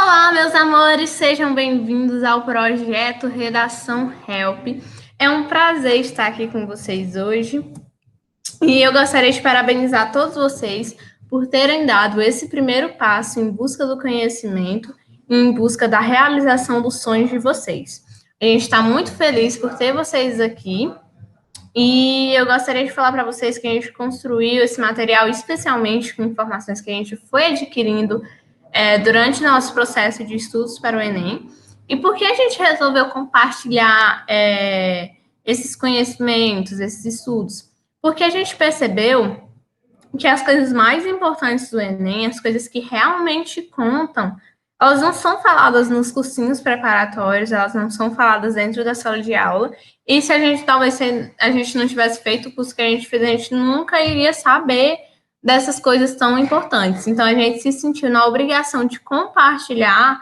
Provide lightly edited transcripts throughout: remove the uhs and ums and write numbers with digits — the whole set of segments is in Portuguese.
Olá, meus amores, sejam bem-vindos ao projeto Redação Help. É um prazer estar aqui com vocês hoje e eu gostaria de parabenizar todos vocês por terem dado esse primeiro passo em busca do conhecimento e em busca da realização dos sonhos de vocês. A gente está muito feliz por ter vocês aqui e eu gostaria de falar para vocês que a gente construiu esse material especialmente com informações que a gente foi adquirindo durante nosso processo de estudos para o Enem. E por que a gente resolveu compartilhar esses conhecimentos, esses estudos? Porque a gente percebeu que as coisas mais importantes do Enem, as coisas que realmente contam, elas não são faladas nos cursinhos preparatórios, elas não são faladas dentro da sala de aula. E se a gente a gente não tivesse feito o curso que a gente fez, a gente nunca iria saber dessas coisas tão importantes. Então, a gente se sentiu na obrigação de compartilhar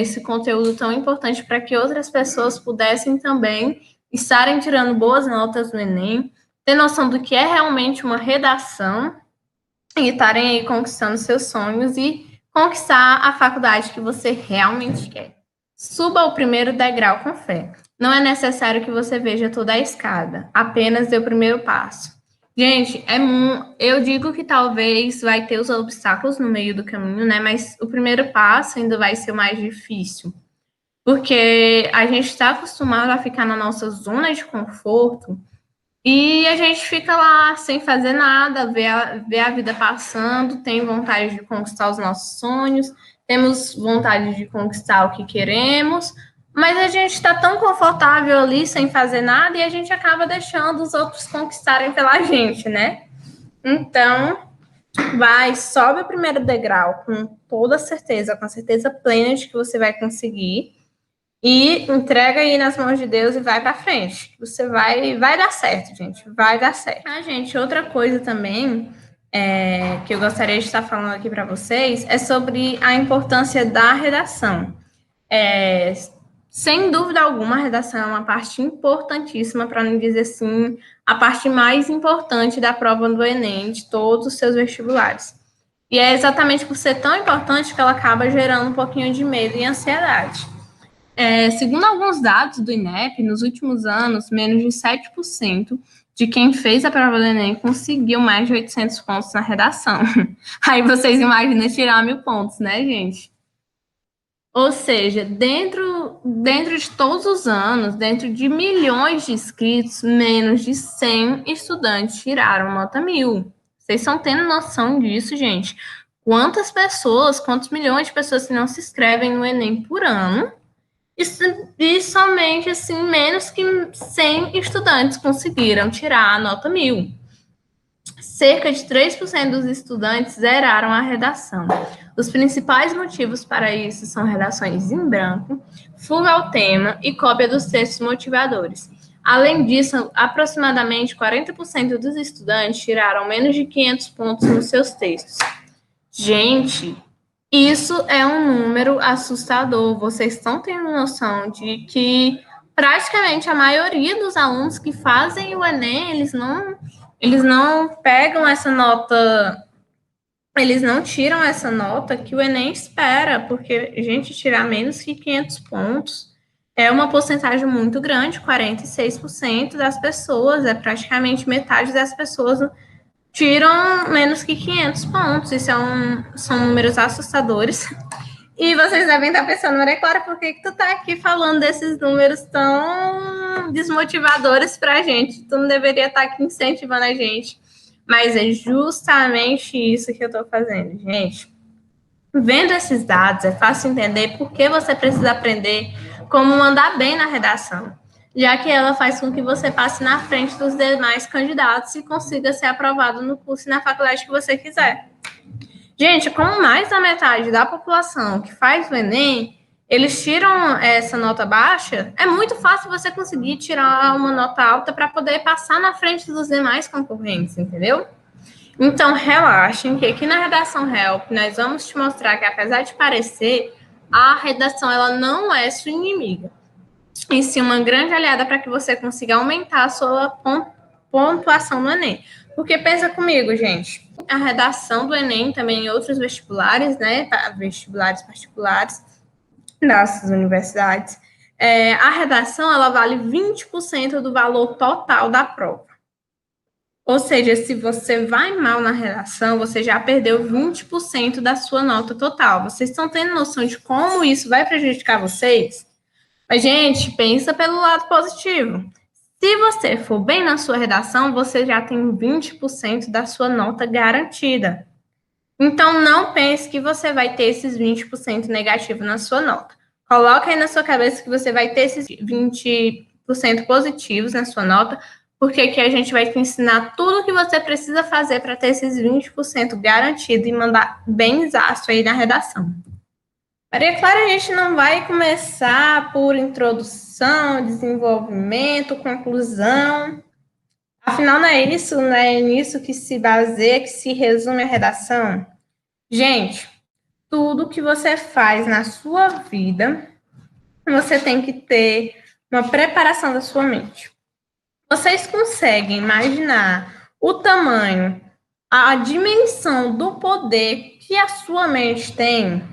esse conteúdo tão importante para que outras pessoas pudessem também estarem tirando boas notas no Enem, ter noção do que é realmente uma redação e estarem aí conquistando seus sonhos e conquistar a faculdade que você realmente quer. Suba o primeiro degrau com fé. Não é necessário que você veja toda a escada, apenas dê o primeiro passo. Gente, eu digo que talvez vai ter os obstáculos no meio do caminho, né? Mas o primeiro passo ainda vai ser o mais difícil. Porque a gente está acostumado a ficar na nossa zona de conforto e a gente fica lá sem fazer nada, vê a vida passando, tem vontade de conquistar os nossos sonhos, temos vontade de conquistar o que queremos, mas a gente está tão confortável ali sem fazer nada e a gente acaba deixando os outros conquistarem pela gente, né? Então, sobe o primeiro degrau com toda certeza, com a certeza plena de que você vai conseguir. E entrega aí nas mãos de Deus e vai para frente. Você vai dar certo, gente. Vai dar certo. Ah, gente, outra coisa também que eu gostaria de estar falando aqui para vocês é sobre a importância da redação. Sem dúvida alguma, a redação é uma parte importantíssima, para não dizer assim, a parte mais importante da prova do Enem, de todos os seus vestibulares. E é exatamente por ser tão importante que ela acaba gerando um pouquinho de medo e ansiedade. Segundo alguns dados do INEP, nos últimos anos, menos de 7% de quem fez a prova do Enem conseguiu mais de 800 pontos na redação. Aí vocês imaginam tirar 1.000 pontos, né, gente? Ou seja, dentro de todos os anos, dentro de milhões de inscritos, menos de 100 estudantes tiraram nota 1.000. Vocês estão tendo noção disso, gente? Quantos milhões de pessoas que não se inscrevem no Enem por ano? E somente, assim, menos que 100 estudantes conseguiram tirar a nota 1.000. Cerca de 3% dos estudantes zeraram a redação. Os principais motivos para isso são redações em branco, fuga ao tema e cópia dos textos motivadores. Além disso, aproximadamente 40% dos estudantes tiraram menos de 500 pontos nos seus textos. Gente, isso é um número assustador. Vocês estão tendo noção de que praticamente a maioria dos alunos que fazem o Enem, eles não pegam essa nota, eles não tiram essa nota que o Enem espera, porque, gente, tirar menos que 500 pontos é uma porcentagem muito grande, 46% das pessoas, é praticamente metade das pessoas tiram menos que 500 pontos. Isso são números assustadores. E vocês devem estar pensando, Maria Clara, por que tu tá aqui falando desses números tão desmotivadores pra gente? Tu não deveria estar aqui incentivando a gente. Mas é justamente isso que eu tô fazendo, gente. Vendo esses dados, é fácil entender por que você precisa aprender como mandar bem na redação, já que ela faz com que você passe na frente dos demais candidatos e consiga ser aprovado no curso e na faculdade que você quiser. Gente, como mais da metade da população que faz o Enem, eles tiram essa nota baixa, é muito fácil você conseguir tirar uma nota alta para poder passar na frente dos demais concorrentes, entendeu? Então, relaxem, que aqui na Redação Help nós vamos te mostrar que, apesar de parecer, a redação ela não é sua inimiga. E sim uma grande aliada para que você consiga aumentar a sua pontuação no Enem. Porque pensa comigo, gente, a redação do Enem também em outros vestibulares, né, vestibulares particulares das universidades, a redação, ela vale 20% do valor total da prova. Ou seja, se você vai mal na redação, você já perdeu 20% da sua nota total. Vocês estão tendo noção de como isso vai prejudicar vocês? Mas, gente, pensa pelo lado positivo. Se você for bem na sua redação, você já tem 20% da sua nota garantida. Então, não pense que você vai ter esses 20% negativo na sua nota. Coloca aí na sua cabeça que você vai ter esses 20% positivos na sua nota, porque aqui a gente vai te ensinar tudo o que você precisa fazer para ter esses 20% garantido e mandar bem exato aí na redação. Maria Clara, a gente não vai começar por introdução, desenvolvimento, conclusão. Afinal, não é isso, não é nisso que se baseia, que se resume a redação? Gente, tudo que você faz na sua vida, você tem que ter uma preparação da sua mente. Vocês conseguem imaginar o tamanho, a dimensão do poder que a sua mente tem?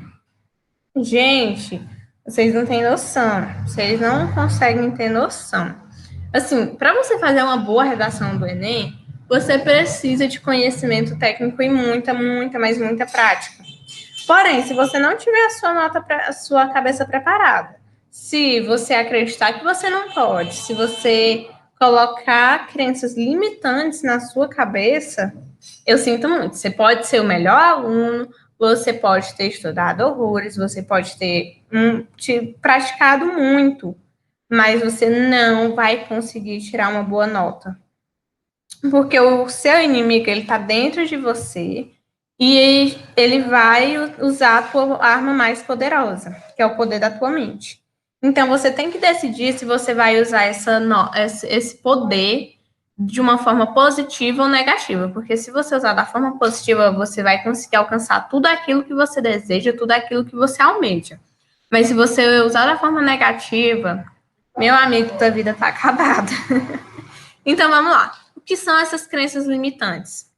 Gente, vocês não têm noção. Vocês não conseguem ter noção. Assim, para você fazer uma boa redação do Enem, você precisa de conhecimento técnico e muita, mas muita prática. Porém, se você não tiver a sua cabeça preparada, se você acreditar que você não pode, se você colocar crenças limitantes na sua cabeça, eu sinto muito. Você pode ser o melhor aluno, você pode ter estudado horrores, você pode ter praticado muito, mas você não vai conseguir tirar uma boa nota. Porque o seu inimigo, ele está dentro de você e ele vai usar a tua arma mais poderosa, que é o poder da tua mente. Então, você tem que decidir se você vai usar esse poder de uma forma positiva ou negativa. Porque se você usar da forma positiva, você vai conseguir alcançar tudo aquilo que você deseja, tudo aquilo que você almeja. Mas se você usar da forma negativa, meu amigo, tua vida tá acabada. Então, vamos lá. O que são essas crenças limitantes?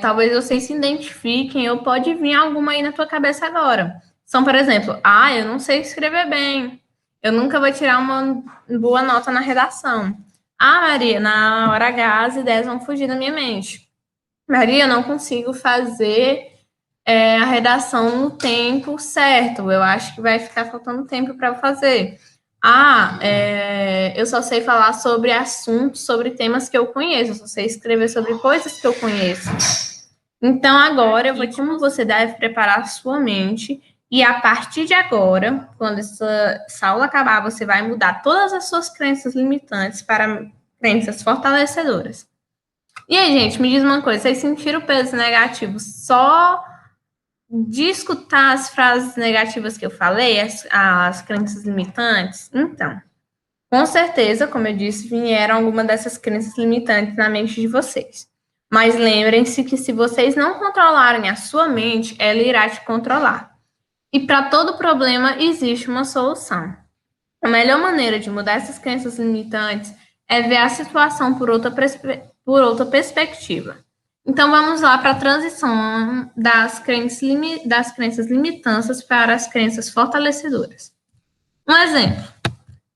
Talvez vocês se identifiquem ou pode vir alguma aí na tua cabeça agora. São, por exemplo, eu não sei escrever bem, eu nunca vou tirar uma boa nota na redação. Maria, na hora H as ideias vão fugir da minha mente. Maria, eu não consigo fazer a redação no tempo certo, eu acho que vai ficar faltando tempo para fazer. Eu só sei falar sobre assuntos, sobre temas que eu conheço, eu só sei escrever sobre coisas que eu conheço. Então, agora eu vou dizer como você deve preparar a sua mente, e a partir de agora, quando essa aula acabar, você vai mudar todas as suas crenças limitantes para crenças fortalecedoras. E aí, gente, me diz uma coisa, vocês sentiram o peso negativo só de escutar as frases negativas que eu falei, as crenças limitantes? Então, com certeza, como eu disse, vieram algumas dessas crenças limitantes na mente de vocês. Mas lembrem-se que se vocês não controlarem a sua mente, ela irá te controlar. E para todo problema existe uma solução. A melhor maneira de mudar essas crenças limitantes é ver a situação por outra perspectiva. Então, vamos lá para a transição das crenças limitantes para as crenças fortalecedoras. Um exemplo.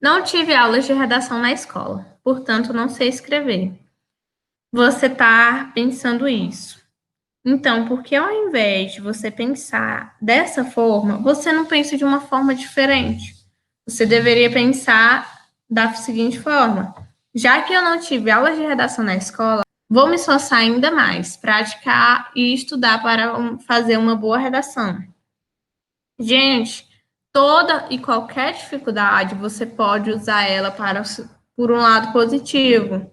Não tive aulas de redação na escola, portanto, não sei escrever. Você está pensando isso. Então, por que ao invés de você pensar dessa forma, você não pensa de uma forma diferente? Você deveria pensar da seguinte forma: já que eu não tive aulas de redação na escola, vou me esforçar ainda mais, praticar e estudar para fazer uma boa redação. Gente, toda e qualquer dificuldade, você pode usar ela por um lado positivo.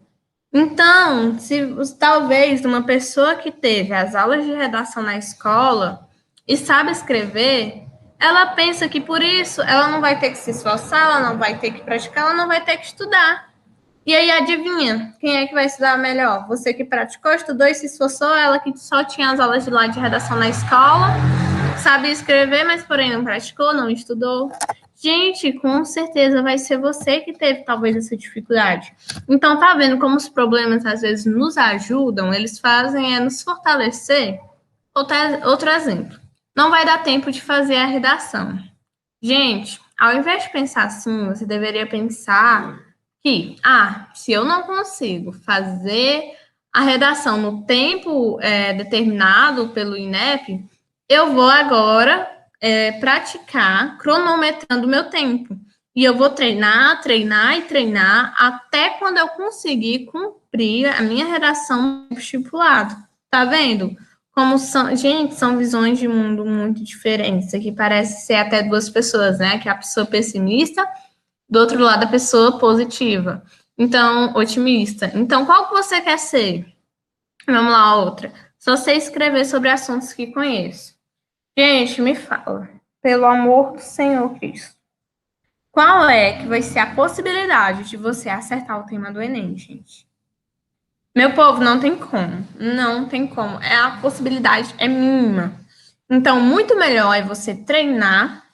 Então, se talvez uma pessoa que teve as aulas de redação na escola e sabe escrever, ela pensa que por isso ela não vai ter que se esforçar, ela não vai ter que praticar, ela não vai ter que estudar. E aí, adivinha, quem é que vai estudar melhor? Você que praticou, estudou e se esforçou, ela que só tinha as aulas de redação na escola, sabe escrever, mas porém não praticou, não estudou. Gente, com certeza vai ser você que teve talvez essa dificuldade. Então, tá vendo como os problemas às vezes nos ajudam, eles fazem nos fortalecer? Outro exemplo. Não vai dar tempo de fazer a redação. Gente, ao invés de pensar assim, você deveria pensar que, se eu não consigo fazer a redação no tempo determinado pelo INEP, eu vou agora praticar cronometrando o meu tempo. E eu vou treinar, treinar e treinar até quando eu conseguir cumprir a minha redação estipulado. Tá vendo? Como são, gente, são visões de mundo muito diferentes. Aqui parece ser até duas pessoas, né? Que é a pessoa pessimista, do outro lado a pessoa positiva. Então, otimista. Então, qual que você quer ser? Vamos lá, outra. Só sei escrever sobre assuntos que conheço. Gente, me fala, pelo amor do Senhor Cristo. Qual é que vai ser a possibilidade de você acertar o tema do Enem, gente? Meu povo, não tem como. Não tem como. A possibilidade é mínima. Então, muito melhor é você treinar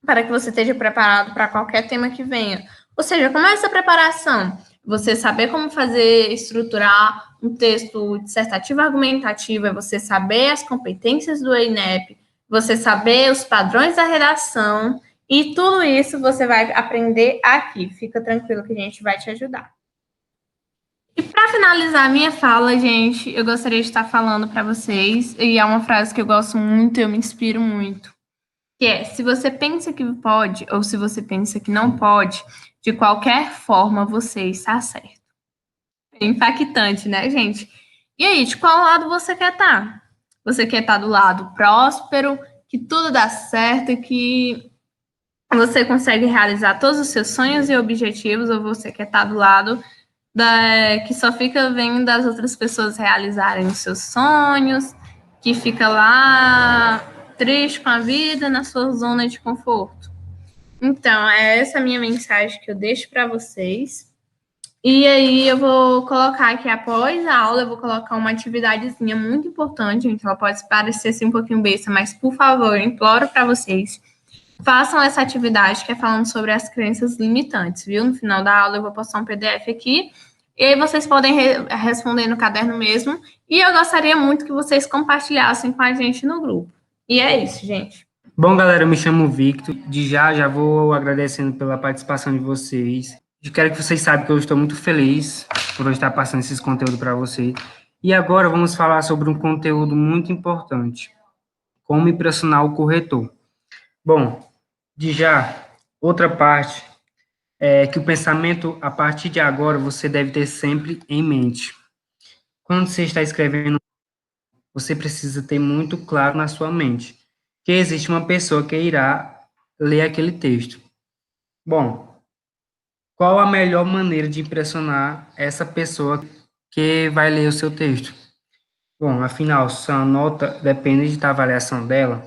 para que você esteja preparado para qualquer tema que venha. Ou seja, como é essa preparação? Você saber como fazer, estruturar um texto dissertativo argumentativo, é você saber as competências do INEP, você saber os padrões da redação, e tudo isso você vai aprender aqui. Fica tranquilo que a gente vai te ajudar. E para finalizar a minha fala, gente, eu gostaria de estar falando para vocês, e é uma frase que eu gosto muito, eu me inspiro muito, que é: se você pensa que pode, ou se você pensa que não pode, de qualquer forma você está certo. É impactante, né, gente? E aí, de qual lado você quer estar? Você quer estar do lado próspero, que tudo dá certo e que você consegue realizar todos os seus sonhos e objetivos, ou você quer estar do lado que só fica vendo as outras pessoas realizarem os seus sonhos, que fica lá triste com a vida, na sua zona de conforto? Então, é essa a minha mensagem que eu deixo para vocês. E aí eu vou colocar aqui, após a aula, eu vou colocar uma atividadezinha muito importante, gente. Ela pode parecer assim um pouquinho besta, mas, por favor, eu imploro para vocês, façam essa atividade que é falando sobre as crenças limitantes, viu? No final da aula eu vou postar um PDF aqui, e aí vocês podem responder no caderno mesmo, e eu gostaria muito que vocês compartilhassem com a gente no grupo. E é isso, gente. Bom, galera, eu me chamo Victor. De já vou agradecendo pela participação de vocês. Eu quero que vocês saibam que eu estou muito feliz por eu estar passando esses conteúdos para vocês. E agora vamos falar sobre um conteúdo muito importante: como impressionar o corretor. Bom, de já, outra parte é que o pensamento, a partir de agora, você deve ter sempre em mente. Quando você está escrevendo, você precisa ter muito claro na sua mente que existe uma pessoa que irá ler aquele texto. Bom, qual a melhor maneira de impressionar essa pessoa que vai ler o seu texto? Bom, afinal, sua nota depende da avaliação dela.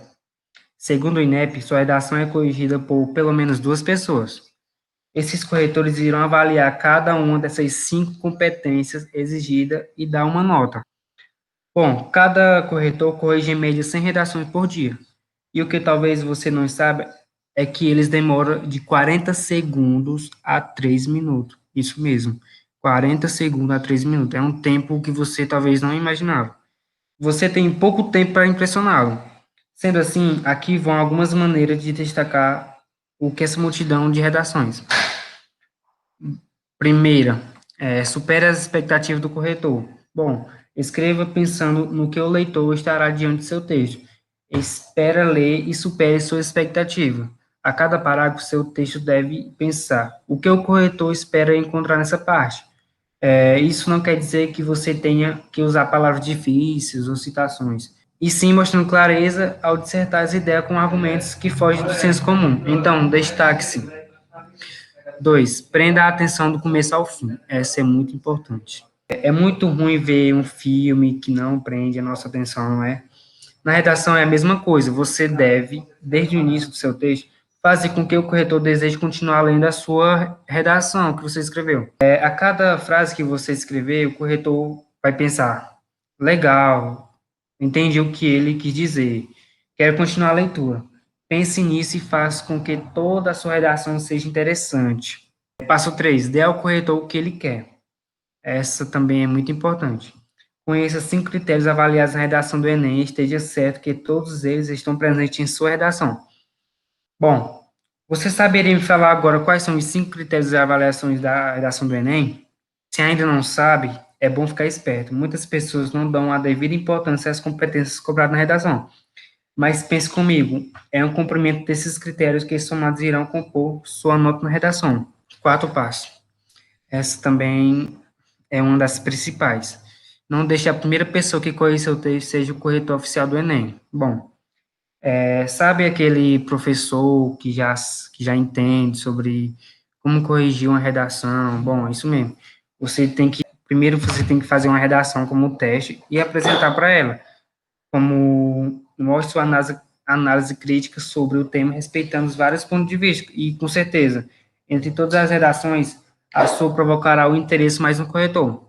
Segundo o INEP, sua redação é corrigida por pelo menos duas pessoas. Esses corretores irão avaliar cada uma dessas 5 competências exigidas e dar uma nota. Bom, cada corretor corrige em média 100 redações por dia. E o que talvez você não saiba é que eles demoram de 40 segundos a 3 minutos. Isso mesmo, 40 segundos a 3 minutos. É um tempo que você talvez não imaginava. Você tem pouco tempo para impressioná-lo. Sendo assim, aqui vão algumas maneiras de destacar o que essa multidão de redações. Primeira, supere as expectativas do corretor. Bom, escreva pensando no que o leitor estará diante do seu texto. Espera ler e supere sua expectativa. A cada parágrafo, seu texto deve pensar o que o corretor espera encontrar nessa parte. Isso não quer dizer que você tenha que usar palavras difíceis ou citações, e sim mostrando clareza ao dissertar as ideias com argumentos que fogem do senso comum. Então, destaque-se. 2. Prenda a atenção do começo ao fim. Essa é muito importante. É muito ruim ver um filme que não prende a nossa atenção, não é? Na redação é a mesma coisa. Você deve, desde o início do seu texto, fazer com que o corretor deseje continuar lendo a sua redação que você escreveu. A cada frase que você escrever, o corretor vai pensar: legal, entendi o que ele quis dizer, quero continuar a leitura. Pense nisso e faça com que toda a sua redação seja interessante. Passo 3. Dê ao corretor o que ele quer. Essa também é muito importante. Conheça 5 critérios avaliados na redação do Enem e esteja certo que todos eles estão presentes em sua redação. Bom, você saberia me falar agora quais são os 5 critérios de avaliações da redação do Enem? Se ainda não sabe, é bom ficar esperto. Muitas pessoas não dão a devida importância às competências cobradas na redação. Mas pense comigo, é um cumprimento desses critérios que somados irão compor sua nota na redação. 4 passos. Essa também é uma das principais. Não deixe a primeira pessoa que corrija seu texto seja o corretor oficial do Enem. Bom, sabe aquele professor que já entende sobre como corrigir uma redação? Bom, é isso mesmo. Primeiro você tem que fazer uma redação como teste e apresentar para ela, como mostre sua análise crítica sobre o tema, respeitando os vários pontos de vista. E, com certeza, entre todas as redações, a sua provocará o interesse mais no corretor.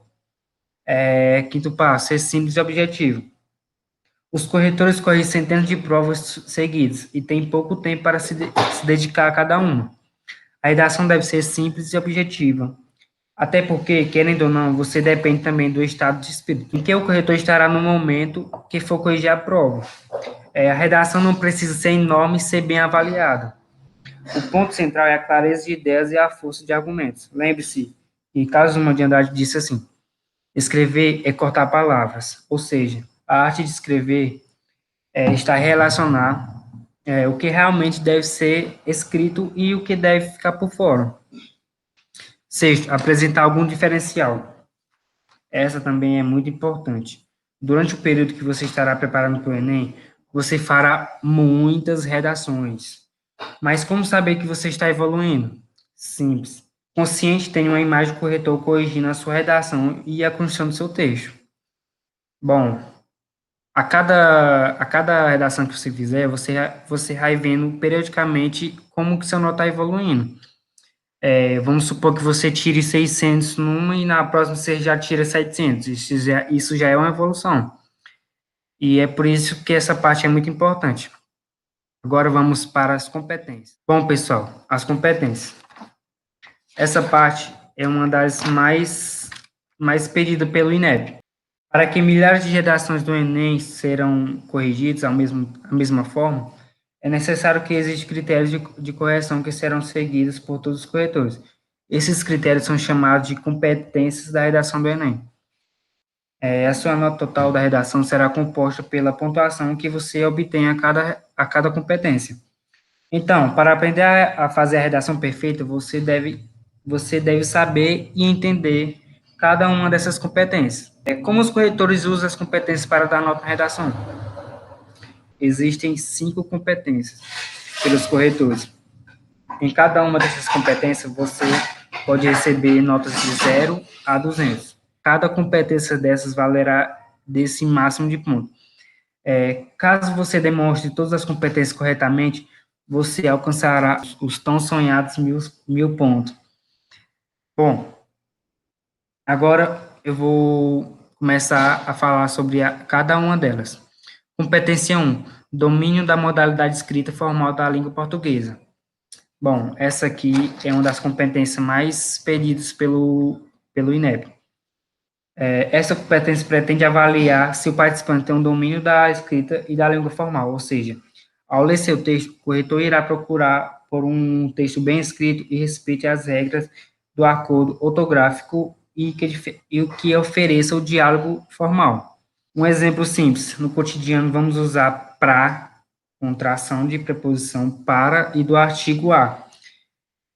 Quinto passo, ser simples e objetivo. Os corretores corrigem centenas de provas seguidas e têm pouco tempo para se dedicar a cada uma. A redação deve ser simples e objetiva. Até porque, querendo ou não, você depende também do estado de espírito em que o corretor estará no momento que for corrigir a prova. A redação não precisa ser enorme e ser bem avaliada. O ponto central é a clareza de ideias e a força de argumentos. Lembre-se que Carlos Drummond de Andrade disse assim: escrever é cortar palavras, ou seja, a arte de escrever está relacionar o que realmente deve ser escrito e o que deve ficar por fora. Sexto, apresentar algum diferencial. Essa também é muito importante. Durante o período que você estará preparando para o Enem, você fará muitas redações. Mas como saber que você está evoluindo? Simples. Consciente tem uma imagem do corretor corrigindo a sua redação e a construção do seu texto. Bom, a cada redação que você fizer, você vai vendo periodicamente como que seu nota está evoluindo. Vamos supor que você tire 600 numa e na próxima você já tira 700. Isso já é uma evolução. E é por isso que essa parte é muito importante. Agora vamos para as competências. Bom, pessoal, as competências. Essa parte é uma das mais pedida pelo INEP. Para que milhares de redações do Enem serão corrigidas da mesma forma, é necessário que existam critérios de correção que serão seguidos por todos os corretores. Esses critérios são chamados de competências da redação do Enem. A sua nota total da redação será composta pela pontuação que você obtém a cada competência. Então, para aprender a fazer a redação perfeita, você deve saber e entender cada uma dessas competências. Como os corretores usam as competências para dar nota na redação? Existem 5 competências pelos corretores. Em cada uma dessas competências, você pode receber notas de 0 a 200. Cada competência dessas valerá desse máximo de pontos. Caso você demonstre todas as competências corretamente, você alcançará os tão sonhados 1.000 pontos. Bom, agora eu vou começar a falar sobre cada uma delas. Competência 1, domínio da modalidade escrita formal da língua portuguesa. Bom, essa aqui é uma das competências mais pedidas pelo INEP. Essa competência pretende avaliar se o participante tem um domínio da escrita e da língua formal, ou seja, ao ler seu texto, o corretor irá procurar por um texto bem escrito e respeite as regras do acordo ortográfico e que ofereça o diálogo formal. Um exemplo simples, no cotidiano vamos usar pra, contração de preposição para e do artigo a.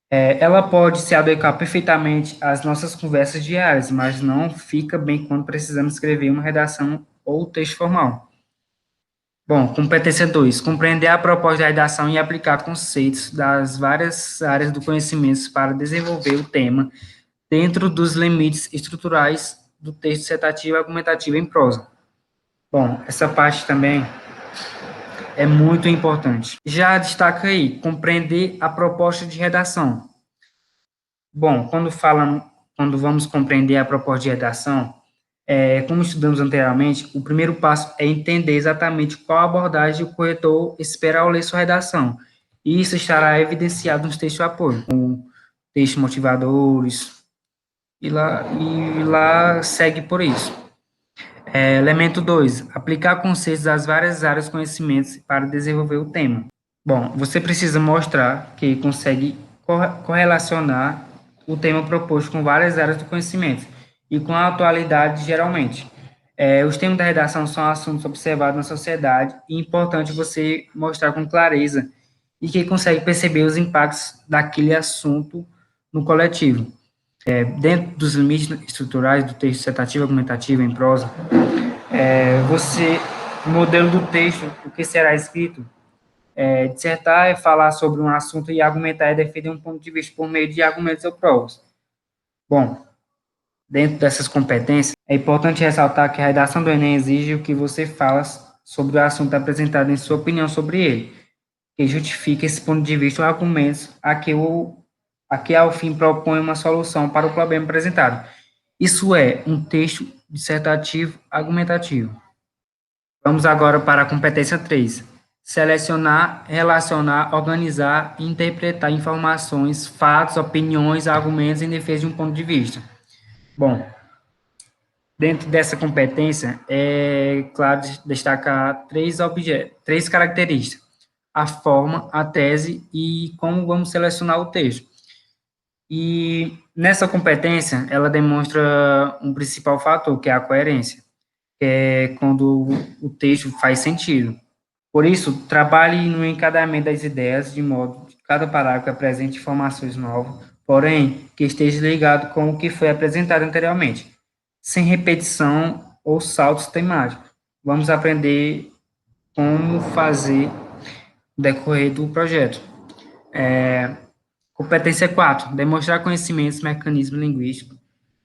Ela pode se adequar perfeitamente às nossas conversas diárias, mas não fica bem quando precisamos escrever uma redação ou texto formal. Bom, competência 2, compreender a proposta da redação e aplicar conceitos das várias áreas do conhecimento para desenvolver o tema dentro dos limites estruturais do texto dissertativo e argumentativo em prosa. Bom, essa parte também é muito importante. Já destaca aí, compreender a proposta de redação. Bom, quando vamos compreender a proposta de redação, Como estudamos anteriormente, o primeiro passo é entender exatamente qual abordagem o corretor espera ao ler sua redação. E isso estará evidenciado nos textos de apoio, com textos motivadores, e lá segue por isso. Elemento 2, aplicar conceitos das várias áreas de conhecimentos para desenvolver o tema. Bom, você precisa mostrar que consegue correlacionar o tema proposto com várias áreas do conhecimento e com a atualidade, geralmente. Os temas da redação são assuntos observados na sociedade e é importante você mostrar com clareza e que consegue perceber os impactos daquele assunto no coletivo. Dentro dos limites estruturais do texto dissertativo, argumentativo, em prosa, o modelo do texto, o que será escrito, dissertar é falar sobre um assunto e argumentar é defender um ponto de vista por meio de argumentos ou provas. Bom, dentro dessas competências, é importante ressaltar que a redação do Enem exige o que você fala sobre o assunto apresentado em sua opinião sobre ele, que justifique esse ponto de vista ou argumentos a que ao fim propõe uma solução para o problema apresentado. Isso é um texto dissertativo argumentativo. Vamos agora para a competência 3. Selecionar, relacionar, organizar e interpretar informações, fatos, opiniões, argumentos em defesa de um ponto de vista. Bom, dentro dessa competência, é claro destacar três características: a forma, a tese e como vamos selecionar o texto. E nessa competência, ela demonstra um principal fator, que é a coerência, que é quando o texto faz sentido. Por isso, trabalhe no encadeamento das ideias, de modo que cada parágrafo apresente informações novas, porém, que esteja ligado com o que foi apresentado anteriormente, sem repetição ou saltos temáticos. Vamos aprender como fazer no decorrer do projeto. Competência 4. Demonstrar conhecimentos, mecanismos linguísticos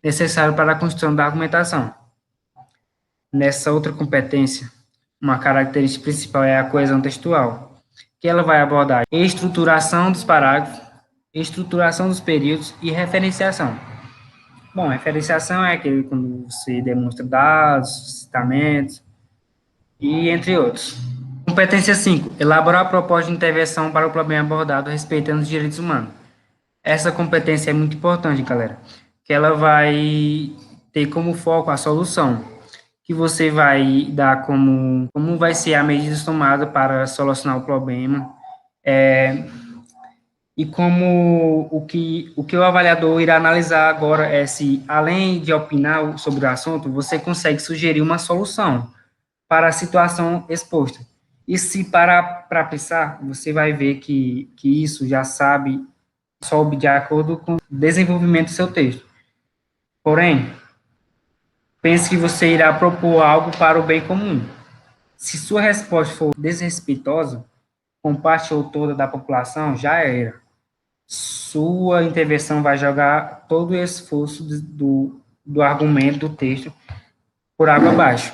necessários para a construção da argumentação. Nessa outra competência, uma característica principal é a coesão textual, que ela vai abordar estruturação dos parágrafos, estruturação dos períodos e referenciação. Bom, referenciação é aquele quando você demonstra dados, citamentos e entre outros. Competência 5. Elaborar a proposta de intervenção para o problema abordado respeitando os direitos humanos. Essa competência é muito importante, galera, que ela vai ter como foco a solução, que você vai dar como vai ser a medida tomada para solucionar o problema, e como o que o avaliador irá analisar agora é se, além de opinar sobre o assunto, você consegue sugerir uma solução para a situação exposta. E se parar para pensar, você vai ver que isso já sobe de acordo com o desenvolvimento do seu texto. Porém, pense que você irá propor algo para o bem comum. Se sua resposta for desrespeitosa, com parte ou toda da população, já era. Sua intervenção vai jogar todo o esforço do argumento, do texto, por água abaixo.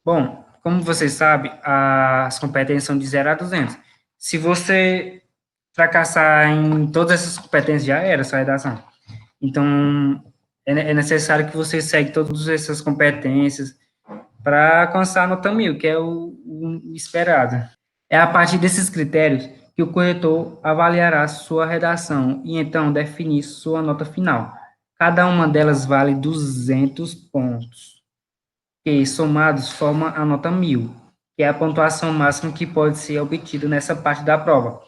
Bom, como você sabe, as competências são de 0 a 200. Se você fracassar em todas essas competências, já era sua redação. Então, é necessário que você segue todas essas competências para alcançar a nota 1000, que é o esperado. É a partir desses critérios que o corretor avaliará sua redação e então definir sua nota final. Cada uma delas vale 200 pontos, que somados formam a nota 1000, que é a pontuação máxima que pode ser obtida nessa parte da prova.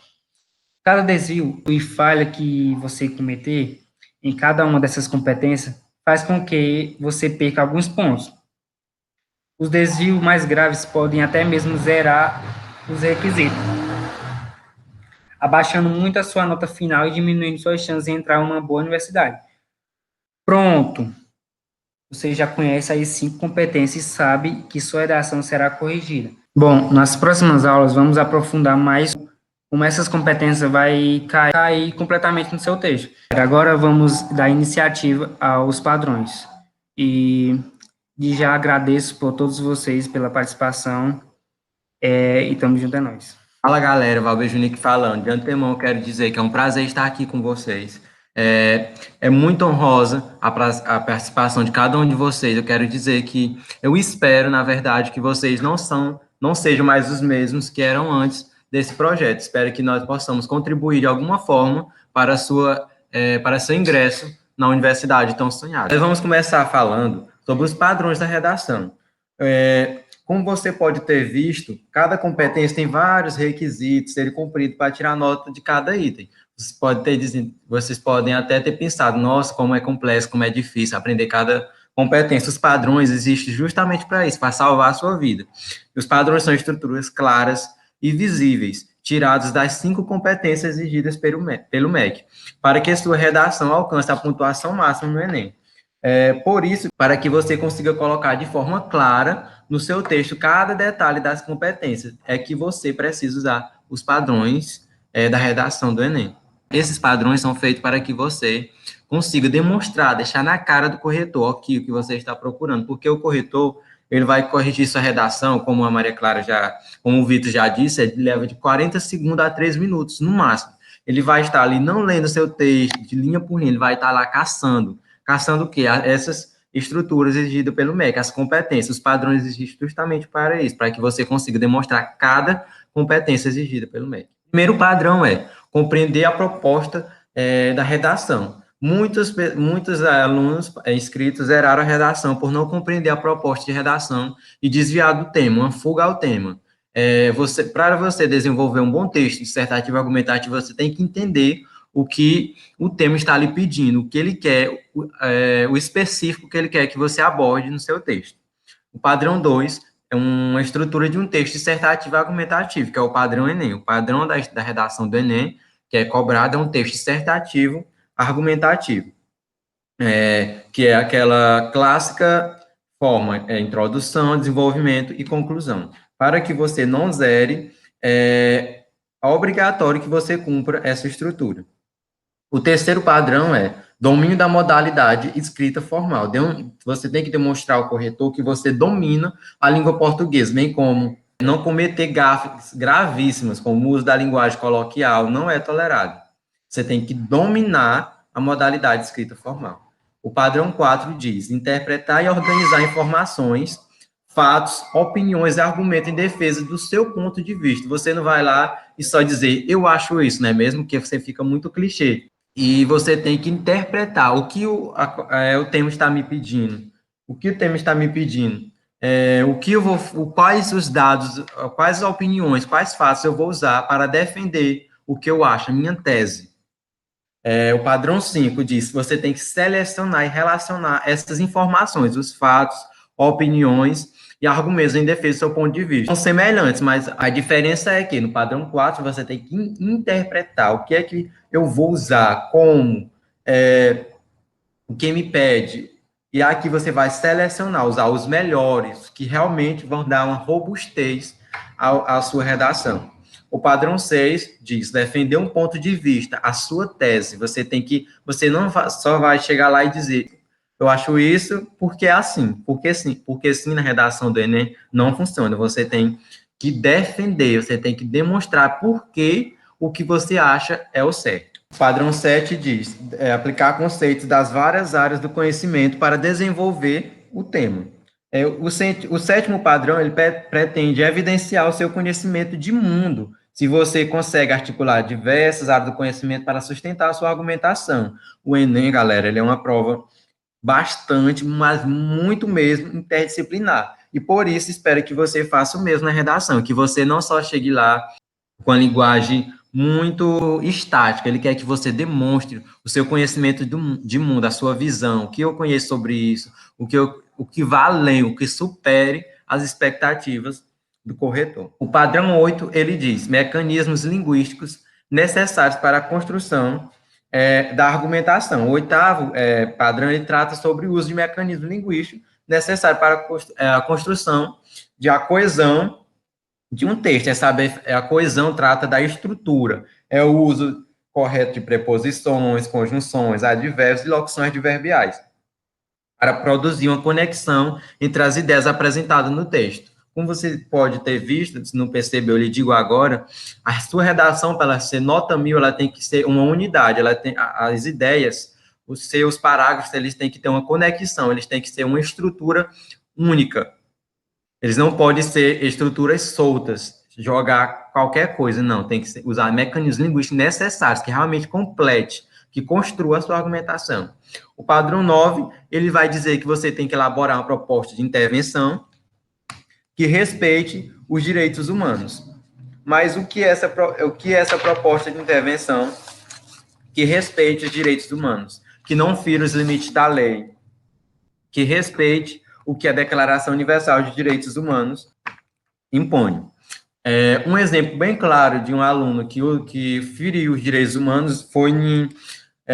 Cada desvio e falha que você cometer em cada uma dessas competências faz com que você perca alguns pontos. Os desvios mais graves podem até mesmo zerar os requisitos, abaixando muito a sua nota final e diminuindo suas chances de entrar em uma boa universidade. Pronto! Você já conhece as 5 competências e sabe que sua redação será corrigida. Bom, nas próximas aulas vamos aprofundar mais como essas competências vai cair completamente no seu texto. Agora vamos dar iniciativa aos padrões. E já agradeço por todos vocês pela participação, e estamos junto a nós. Fala galera, Valber Junique falando. De antemão, quero dizer que é um prazer estar aqui com vocês. É muito honrosa a participação de cada um de vocês. Eu quero dizer que eu espero, na verdade, que vocês não sejam mais os mesmos que eram antes desse projeto. Espero que nós possamos contribuir de alguma forma para seu ingresso na universidade tão sonhada. Nós vamos começar falando sobre os padrões da redação. Como você pode ter visto, cada competência tem vários requisitos serem cumpridos para tirar nota de cada item. Vocês podem até ter pensado, nossa, como é complexo, como é difícil aprender cada competência. Os padrões existem justamente para isso, para salvar a sua vida. Os padrões são estruturas claras e visíveis, tirados das 5 competências exigidas pelo MEC, para que a sua redação alcance a pontuação máxima no Enem. Por isso, para que você consiga colocar de forma clara no seu texto cada detalhe das competências, é que você precisa usar os padrões da redação do Enem. Esses padrões são feitos para que você consiga demonstrar, deixar na cara do corretor aqui o que você está procurando, porque o corretor, ele vai corrigir sua redação, como a Maria Clara como o Vitor já disse, ele leva de 40 segundos a 3 minutos, no máximo. Ele vai estar ali não lendo seu texto, de linha por linha, ele vai estar lá caçando o quê? Essas estruturas exigidas pelo MEC, as competências, os padrões existem justamente para isso, para que você consiga demonstrar cada competência exigida pelo MEC. O primeiro padrão é compreender a proposta da redação. Muitos alunos inscritos zeraram a redação por não compreender a proposta de redação e desviar do tema, uma fuga ao tema. Para você desenvolver um bom texto dissertativo argumentativo, você tem que entender o que o tema está lhe pedindo, o que ele quer, o específico que ele quer que você aborde no seu texto. O padrão 2 é uma estrutura de um texto dissertativo argumentativo, que é o padrão Enem. O padrão da redação do Enem, que é cobrado, é um texto dissertativo argumentativo, que é aquela clássica forma, introdução, desenvolvimento e conclusão. Para que você não zere, é obrigatório que você cumpra essa estrutura. O terceiro padrão é domínio da modalidade escrita formal. Você tem que demonstrar ao corretor que você domina a língua portuguesa, bem como não cometer gafes gravíssimas, como o uso da linguagem coloquial, não é tolerado. Você tem que dominar a modalidade escrita formal. O padrão 4 diz interpretar e organizar informações, fatos, opiniões e argumentos em defesa do seu ponto de vista. Você não vai lá e só dizer, eu acho isso, né? Mesmo que você fica muito clichê. E você tem que interpretar o que o tema está me pedindo. O que o tema está me pedindo. Quais os dados, quais opiniões, quais fatos eu vou usar para defender o que eu acho, a minha tese. O padrão 5 diz que você tem que selecionar e relacionar essas informações, os fatos, opiniões e argumentos em defesa do seu ponto de vista. São semelhantes, mas a diferença é que no padrão 4 você tem que interpretar o que é que eu vou usar, como, o que me pede, e aqui você vai selecionar, usar os melhores, que realmente vão dar uma robustez à sua redação. O padrão 6 diz defender um ponto de vista, a sua tese. Você não só vai chegar lá e dizer, eu acho isso porque é assim, porque sim, na redação do Enem não funciona. Você tem que defender, você tem que demonstrar por que o que você acha é o certo. O padrão 7 diz aplicar conceitos das várias áreas do conhecimento para desenvolver o tema. O sétimo padrão, ele pretende evidenciar o seu conhecimento de mundo, se você consegue articular diversas áreas do conhecimento para sustentar a sua argumentação. O Enem, galera, ele é uma prova bastante, mas muito mesmo interdisciplinar. E por isso, espero que você faça o mesmo na redação, que você não só chegue lá com a linguagem muito estática, ele quer que você demonstre o seu conhecimento de mundo, a sua visão, o que eu conheço sobre isso, o que vá além, o que supere as expectativas do corretor. O padrão 8, ele diz, mecanismos linguísticos necessários para a construção da argumentação. O oitavo padrão, ele trata sobre o uso de mecanismos linguísticos necessários para a construção de a coesão de um texto. A coesão trata da estrutura, é o uso correto de preposições, conjunções, advérbios e locuções adverbiais, para produzir uma conexão entre as ideias apresentadas no texto. como você pode ter visto, se não percebeu, eu lhe digo agora, a sua redação, para ela ser nota 1000, ela tem que ser uma unidade, ela tem as ideias, os seus parágrafos, eles têm que ter uma conexão, eles têm que ser uma estrutura única. Eles não podem ser estruturas soltas, jogar qualquer coisa, não. Tem que usar mecanismos linguísticos necessários, que realmente complete, que construa a sua argumentação. O padrão 9, ele vai dizer que você tem que elaborar uma proposta de intervenção que respeite os direitos humanos. Mas o que é essa proposta de intervenção que respeite os direitos humanos, que não fira os limites da lei, que respeite o que a Declaração Universal de Direitos Humanos impõe? Um exemplo bem claro de um aluno que feriu os direitos humanos foi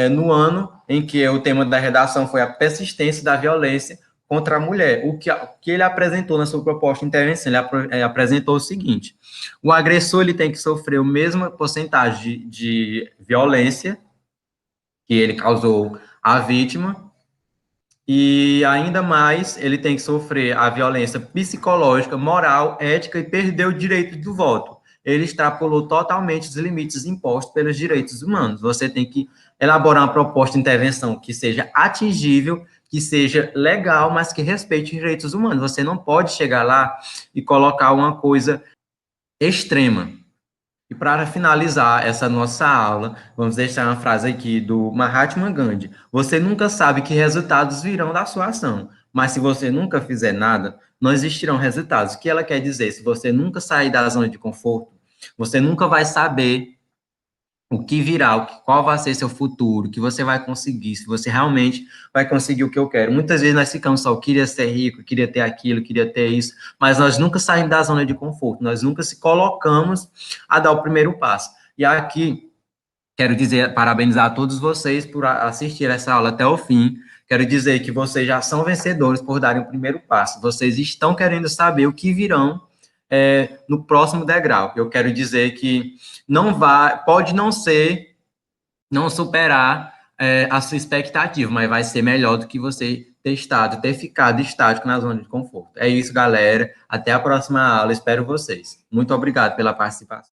no ano em que o tema da redação foi a persistência da violência contra a mulher. O que ele apresentou na sua proposta de intervenção, ele apresentou o seguinte: o agressor ele tem que sofrer a mesma porcentagem de violência que ele causou à vítima, e ainda mais ele tem que sofrer a violência psicológica, moral, ética e perder o direito do voto. Ele extrapolou totalmente os limites impostos pelos direitos humanos. Você tem que elaborar uma proposta de intervenção que seja atingível, que seja legal, mas que respeite os direitos humanos. Você não pode chegar lá e colocar uma coisa extrema. E para finalizar essa nossa aula, vamos deixar uma frase aqui do Mahatma Gandhi: você nunca sabe que resultados virão da sua ação, mas se você nunca fizer nada, não existirão resultados. O que ela quer dizer? Se você nunca sair da zona de conforto, você nunca vai saber o que virá, qual vai ser seu futuro, o que você vai conseguir, se você realmente vai conseguir o que eu quero. Muitas vezes nós ficamos só, eu queria ser rico, queria ter aquilo, queria ter isso, mas nós nunca saímos da zona de conforto, nós nunca se colocamos a dar o primeiro passo. E aqui, quero dizer, parabenizar a todos vocês por assistir essa aula até o fim. Quero dizer que vocês já são vencedores por darem o primeiro passo. Vocês estão querendo saber o que virão no próximo degrau. Eu quero dizer que pode não superar a sua expectativa, mas vai ser melhor do que você ter ficado estático na zona de conforto. É isso, galera. Até a próxima aula. Espero vocês. Muito obrigado pela participação.